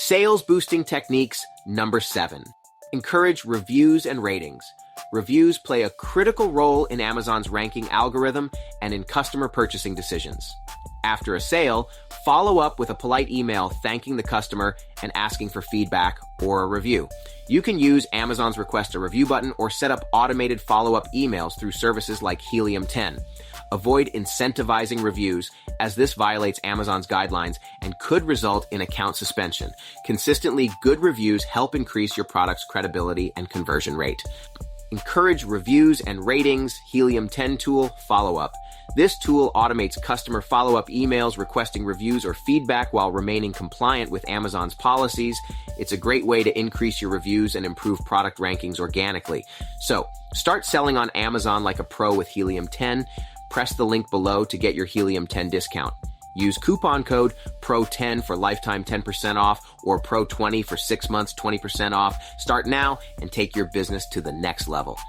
Sales boosting techniques number 7. Encourage reviews and ratings. Reviews play a critical role in Amazon's ranking algorithm and in customer purchasing decisions. After a sale, follow up with a polite email thanking the customer and asking for feedback or a review. You can use Amazon's Request a Review button or set up automated follow-up emails through services like Helium 10. Avoid incentivizing reviews, as this violates Amazon's guidelines and could result in account suspension. Consistently good reviews help increase your product's credibility and conversion rate. Encourage reviews and ratings. Helium 10 tool follow-up. This tool automates customer follow-up emails requesting reviews or feedback while remaining compliant with Amazon's policies. It's a great way to increase your reviews and improve product rankings organically. So, start selling on Amazon like a pro with Helium 10. Press the link below to get your Helium 10 discount. Use coupon code PRO10 for lifetime 10% off or PRO20 for 6 months 20% off. Start now and take your business to the next level.